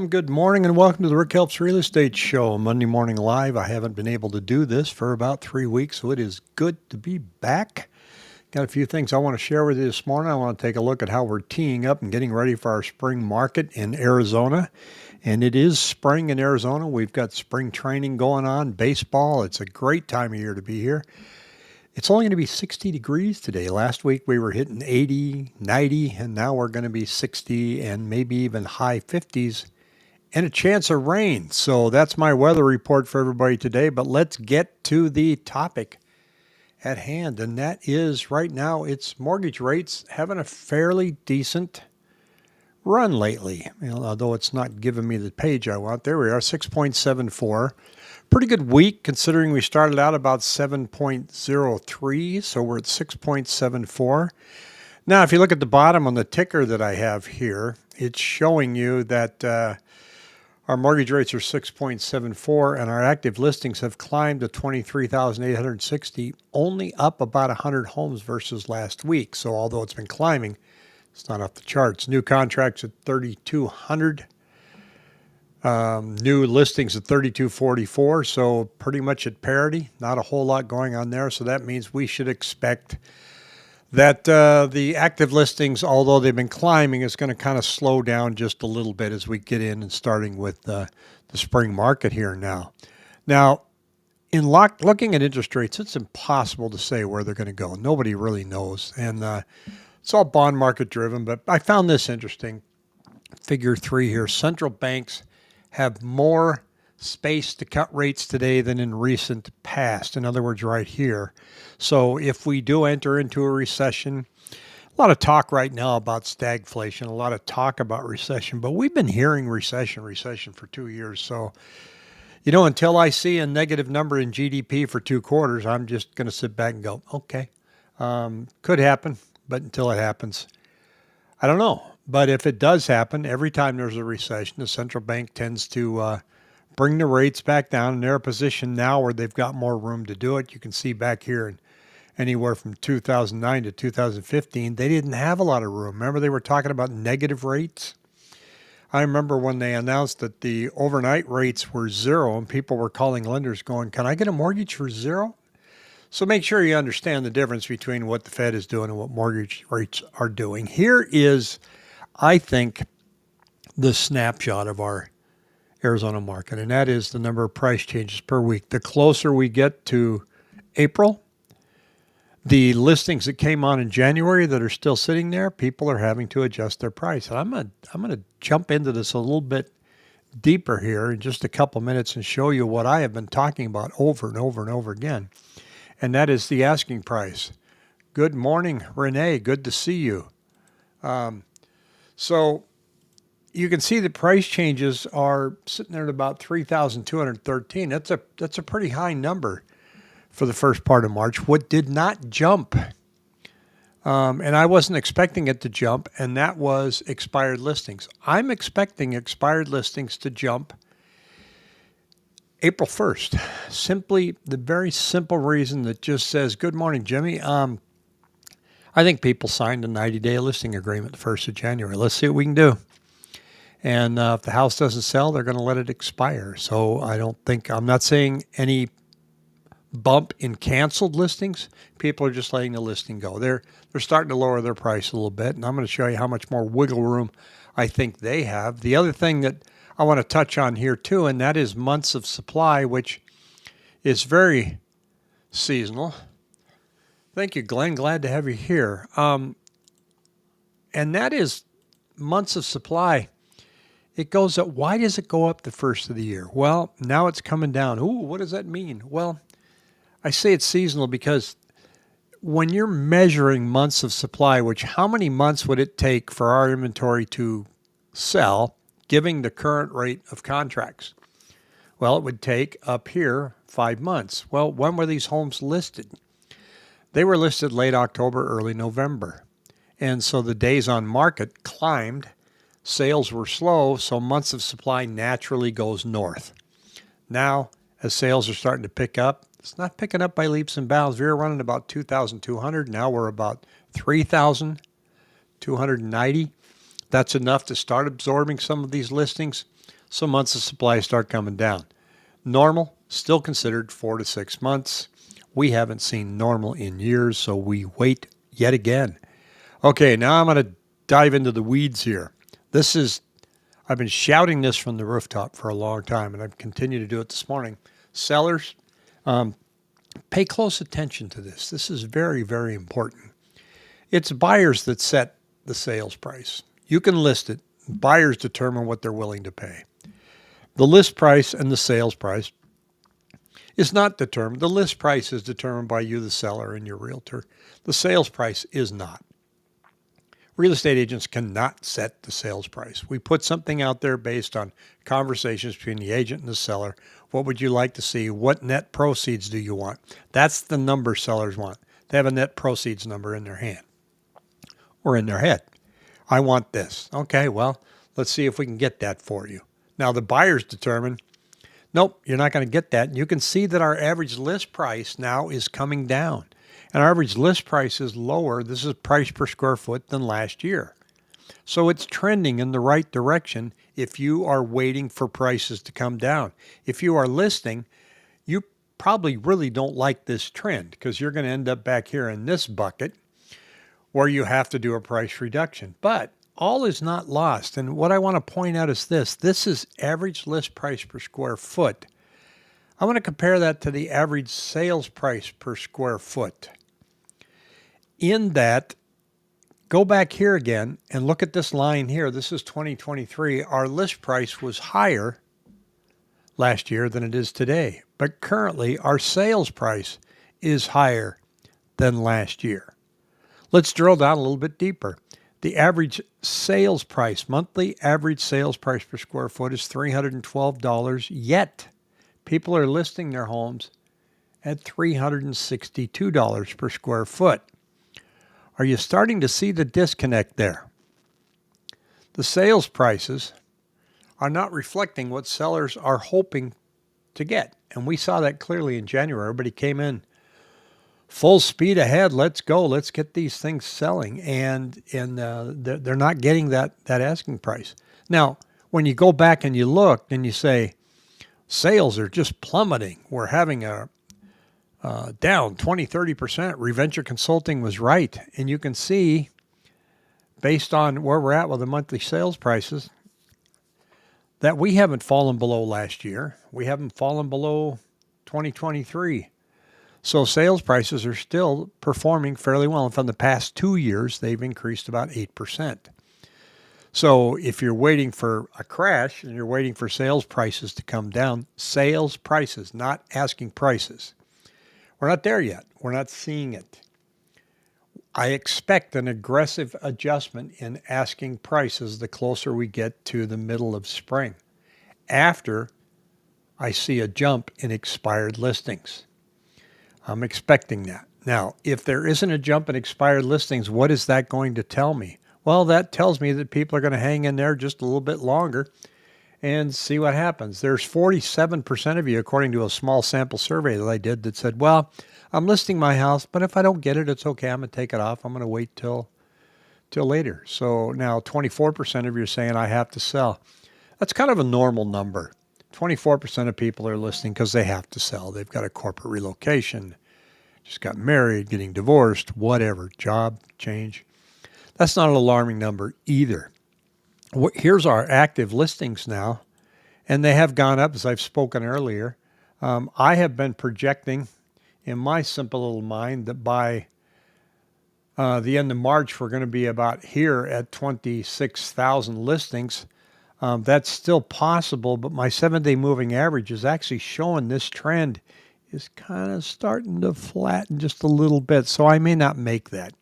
Good morning and welcome to the Rick Helps Real Estate Show, Monday morning live. I haven't been able to do this for about 3 weeks, so it is good to be back. Got a few things I want to share with you this morning. I want to take a look at how we're teeing up and getting ready for our spring market in Arizona. And it is spring in Arizona. We've got spring training going on, baseball. It's a great time of year to be here. It's only going to be 60 degrees today. Last week we were hitting 80, 90, and now we're going to be 60 and maybe even high 50s and a chance of rain. So that's my weather report for everybody today. But let's get to the topic at hand. And that is right now, it's mortgage rates having a fairly decent run lately. Although it's not giving me the page I want. There we are, 6.74. Pretty good week considering we started out about 7.03. So we're at 6.74. Now, if you look at the bottom on the ticker that I have here, it's showing you that our mortgage rates are 6.74 and our active listings have climbed to 23,860, only up about 100 homes versus last week. So although it's been climbing, it's not off the charts. New contracts at 3,200, new listings at 3,244. So pretty much at parity, not a whole lot going on there. So that means we should expect that the active listings, although they've been climbing, is going to kind of slow down just a little bit as we get in and starting with the spring market here now. Now, in looking at interest rates, it's impossible to say where they're going to go. Nobody really knows. And it's all bond market driven. But I found this interesting. Figure 3 here. Central banks have more space to cut rates today than in recent past. In other words, right here. So if we do enter into a recession, a lot of talk right now about stagflation, a lot of talk about recession, but we've been hearing recession for 2 years. So, until I see a negative number in GDP for 2 quarters, I'm just going to sit back and go, okay, could happen, but until it happens, I don't know. But if it does happen, every time there's a recession, the central bank tends to bring the rates back down, and they're in a position now where they've got more room to do it. You can see back here in anywhere from 2009 to 2015, they didn't have a lot of room. Remember, they were talking about negative rates? I remember when they announced that the overnight rates were 0 and people were calling lenders going, can I get a mortgage for 0? So make sure you understand the difference between what the Fed is doing and what mortgage rates are doing. Here is, I think, the snapshot of our Arizona market, and that is the number of price changes per week. The closer we get to April, the listings that came on in January that are still sitting there, people are having to adjust their price. And I'm gonna jump into this a little bit deeper here in just a couple minutes and show you what I have been talking about over and over and over again, and that is the asking price. Good morning, Renee. Good to see you. So you can see the price changes are sitting there at about 3,213. That's a pretty high number for the first part of March. What did not jump, and I wasn't expecting it to jump, and that was expired listings. I'm expecting expired listings to jump April 1st. Simply the very simple reason that just says, good morning, Jimmy. I think people signed a 90-day listing agreement the 1st of January. Let's see what we can do. And if the house doesn't sell, they're going to let it expire. So I'm not saying any bump in canceled listings. People are just letting the listing go. They're starting to lower their price a little bit, and I'm going to show you how much more wiggle room I think they have. The other thing that I want to touch on here too, and that is months of supply, which is very seasonal. Thank you, Glenn. Glad to have you here. And that is months of supply. It goes up. Why does it go up the first of the year? Well, now it's coming down. Ooh, what does that mean? Well, I say it's seasonal because when you're measuring months of supply, which how many months would it take for our inventory to sell, giving the current rate of contracts? Well, it would take up here 5 months. Well, when were these homes listed? They were listed late October, early November. And so the days on market climbed. Sales were slow, so months of supply naturally goes north. Now, as sales are starting to pick up, it's not picking up by leaps and bounds. We were running about 2,200. Now we're about 3,290. That's enough to start absorbing some of these listings. So months of supply start coming down. Normal, still considered 4 to 6 months. We haven't seen normal in years, so we wait yet again. Okay, now I'm going to dive into the weeds here. I've been shouting this from the rooftop for a long time, and I've continued to do it this morning. Sellers, pay close attention to this. This is very, very important. It's buyers that set the sales price. You can list it. Buyers determine what they're willing to pay. The list price and the sales price is not determined. The list price is determined by you, the seller, and your realtor. The sales price is not. Real estate agents cannot set the sales price. We put something out there based on conversations between the agent and the seller. What would you like to see? What net proceeds do you want? That's the number sellers want. They have a net proceeds number in their hand or in their head. I want this. Okay, well, let's see if we can get that for you. Now, the buyers determine, nope, you're not going to get that. And you can see that our average list price now is coming down. And our average list price is lower. This is price per square foot than last year. So it's trending in the right direction if you are waiting for prices to come down. If you are listing, you probably really don't like this trend because you're going to end up back here in this bucket where you have to do a price reduction. But all is not lost. And what I want to point out is this. This is average list price per square foot. I want to compare that to the average sales price per square foot. In that, go back here again and look at this line here. This is 2023. Our list price was higher last year than it is today. But currently, our sales price is higher than last year. Let's drill down a little bit deeper. The average sales price, monthly average sales price per square foot is $312, yet people are listing their homes at $362 per square foot. Are you starting to see the disconnect there? The sales prices are not reflecting what sellers are hoping to get. And we saw that clearly in January. Everybody came in full speed ahead. Let's go. Let's get these things selling. And they're not getting that asking price. Now, when you go back and you look and you say, sales are just plummeting. We're having a down 20-30%. Reventure Consulting was right. And you can see, based on where we're at with the monthly sales prices, that we haven't fallen below last year. We haven't fallen below 2023. So sales prices are still performing fairly well. And from the past 2 years, they've increased about 8%. So if you're waiting for a crash and you're waiting for sales prices to come down, sales prices, not asking prices. We're not there yet. We're not seeing it. I expect an aggressive adjustment in asking prices the closer we get to the middle of spring, after I see a jump in expired listings. I'm expecting that. Now, if there isn't a jump in expired listings, what is that going to tell me? Well, that tells me that people are going to hang in there just a little bit longer and see what happens. There's 47% of you, according to a small sample survey that I did, that said, well, I'm listing my house, but if I don't get it, it's okay. I'm going to take it off. I'm going to wait till later. So now 24% of you are saying I have to sell. That's kind of a normal number. 24% of people are listing because they have to sell. They've got a corporate relocation, just got married, getting divorced, whatever, job change. That's not an alarming number either. Here's our active listings now, and they have gone up, as I've spoken earlier. I have been projecting in my simple little mind that by the end of March, we're going to be about here at 26,000 listings. That's still possible, but my 7-day moving average is actually showing this trend is kind of starting to flatten just a little bit, so I may not make that.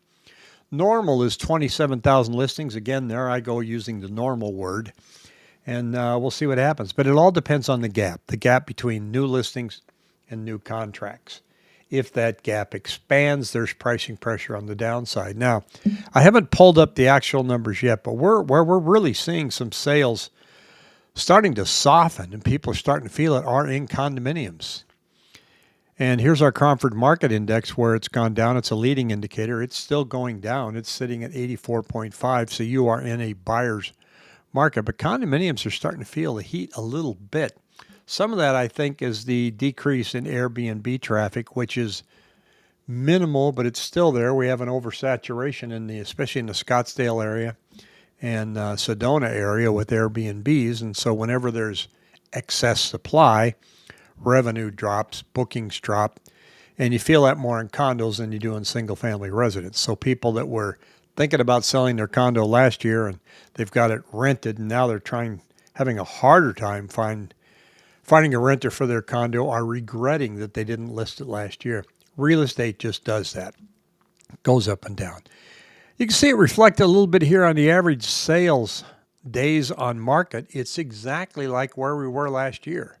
Normal is 27,000 listings. Again, there I go using the normal word, and we'll see what happens. But it all depends on the gap between new listings and new contracts. If that gap expands, there's pricing pressure on the downside. Now, I haven't pulled up the actual numbers yet, but where we're really seeing some sales starting to soften and people are starting to feel it are in condominiums. And here's our Cromford Market Index where it's gone down. It's a leading indicator. It's still going down. It's sitting at 84.5, so you are in a buyer's market, but condominiums are starting to feel the heat a little bit. Some of that, I think, is the decrease in Airbnb traffic, which is minimal, but it's still there. We have an oversaturation especially in the Scottsdale area and Sedona area with Airbnbs. And so whenever there's excess supply, revenue drops, bookings drop, and you feel that more in condos than you do in single family residence. So people that were thinking about selling their condo last year and they've got it rented and now they're having a harder time finding a renter for their condo are regretting that they didn't list it last year. Real estate just does that. It goes up and down. You can see it reflected a little bit here on the average sales days on market. It's exactly like where we were last year.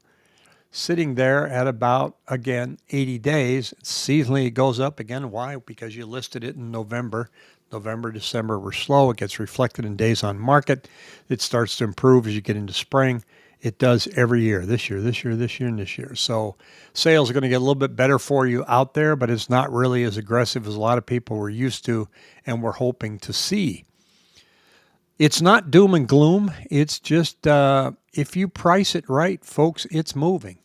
Sitting there at about, again, 80 days. Seasonally, it goes up again. Why? Because you listed it in November. November, December were slow. It gets reflected in days on market. It starts to improve as you get into spring. It does every year, this year, and this year. So sales are going to get a little bit better for you out there, but it's not really as aggressive as a lot of people were used to and were hoping to see. It's not doom and gloom. It's just if you price it right, folks, it's moving.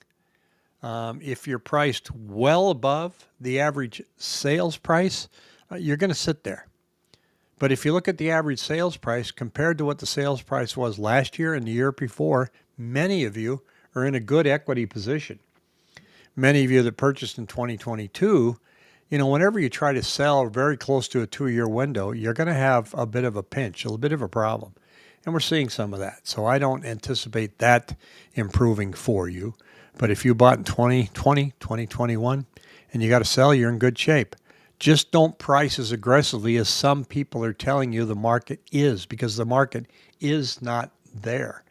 If you're priced well above the average sales price, you're going to sit there. But if you look at the average sales price compared to what the sales price was last year and the year before, many of you are in a good equity position. Many of you that purchased in 2022, whenever you try to sell very close to a 2-year window, you're going to have a bit of a pinch, a little bit of a problem. And we're seeing some of that. So I don't anticipate that improving for you. But if you bought in 2020, 2021, and you got to sell, you're in good shape. Just don't price as aggressively as some people are telling you the market is, because the market is not there.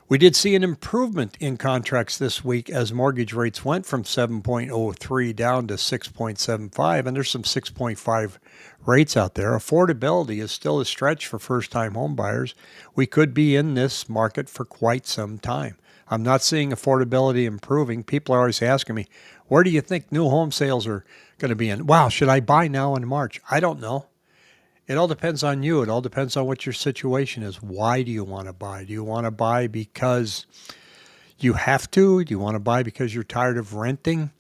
We did see an improvement in contracts this week as mortgage rates went from 7.03 down to 6.75, and there's some 6.5 rates out there. Affordability is still a stretch for first-time home buyers. We could be in this market for quite some time. I'm not seeing affordability improving. People are always asking me, where do you think new home sales are going to be in? Wow, should I buy now in March? I don't know. It all depends on you. It all depends on what your situation is. Why do you want to buy? Do you want to buy because you have to? Do you want to buy because you're tired of renting?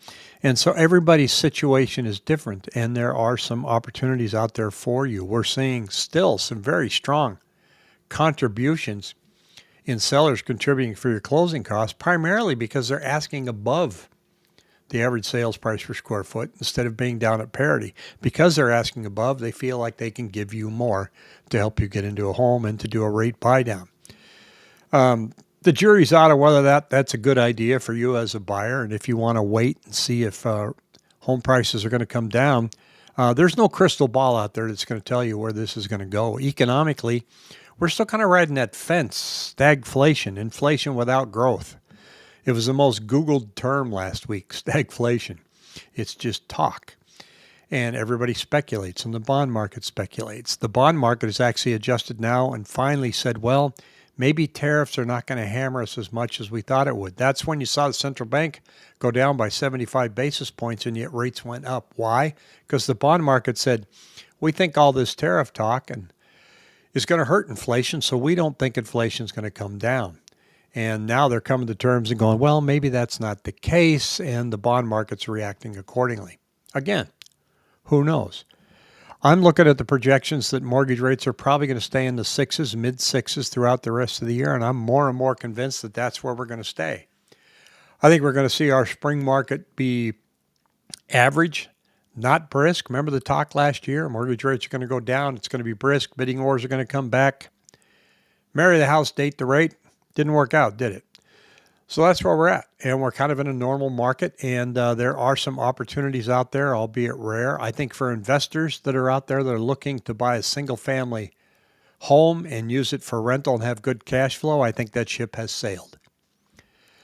And so everybody's situation is different, and there are some opportunities out there for you. We're seeing still some very strong contributions in sellers contributing for your closing costs, primarily because they're asking above the average sales price per square foot instead of being down at parity. Because they're asking above, they feel like they can give you more to help you get into a home and to do a rate buy down. The jury's out on whether that's a good idea for you as a buyer. And if you want to wait and see if home prices are going to come down, there's no crystal ball out there that's going to tell you where this is going to go. Economically, we're still kind of riding that fence, stagflation, inflation without growth. It was the most Googled term last week, stagflation. It's just talk. And everybody speculates, and the bond market speculates. The bond market is actually adjusted now and finally said, well, maybe tariffs are not going to hammer us as much as we thought it would. That's when you saw the central bank go down by 75 basis points, and yet rates went up. Why? Because the bond market said, we think all this tariff talk is going to hurt inflation, so we don't think inflation is going to come down. And now they're coming to terms and going, well, maybe that's not the case, and the bond market's reacting accordingly. Again, who knows? I'm looking at the projections that mortgage rates are probably going to stay in the sixes, mid-sixes throughout the rest of the year, and I'm more and more convinced that that's where we're going to stay. I think we're going to see our spring market be average, not brisk. Remember the talk last year? Mortgage rates are going to go down. It's going to be brisk. Bidding wars are going to come back. Marry the house, date the rate. Didn't work out, did it? So that's where we're at. And we're kind of in a normal market. And there are some opportunities out there, albeit rare. I think for investors that are out there that are looking to buy a single family home and use it for rental and have good cash flow, I think that ship has sailed.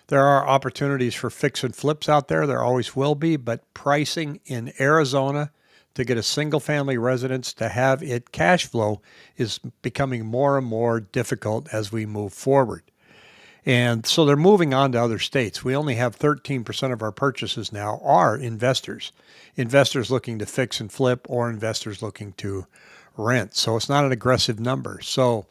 There are opportunities for fix and flips out there. There always will be, but pricing in Arizona to get a single-family residence to have it cash flow is becoming more and more difficult as we move forward. And so they're moving on to other states. We only have 13% of our purchases now are investors looking to fix and flip or investors looking to rent. So it's not an aggressive number. So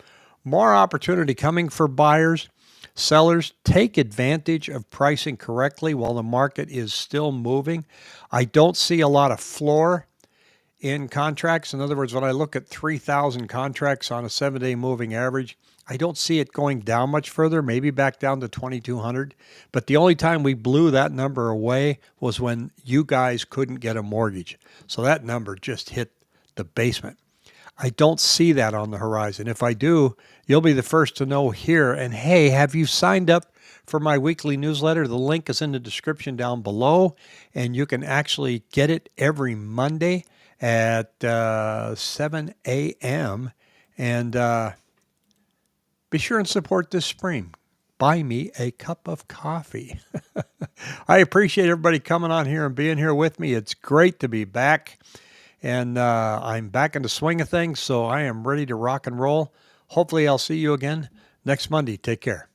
More opportunity coming for buyers. Sellers, take advantage of pricing correctly while the market is still moving. I don't see a lot of floor in contracts. In other words, when I look at 3,000 contracts on a 7-day moving average, I don't see it going down much further, maybe back down to 2,200. But the only time we blew that number away was when you guys couldn't get a mortgage. So that number just hit the basement. I don't see that on the horizon. If I do, you'll be the first to know here. And hey, have you signed up for my weekly newsletter? The link is in the description down below, and you can actually get it every Monday at 7 a.m. And be sure and support this spring. Buy me a cup of coffee. I appreciate everybody coming on here and being here with me. It's great to be back. And I'm back in the swing of things, so I am ready to rock and roll. Hopefully I'll see you again next Monday. Take care.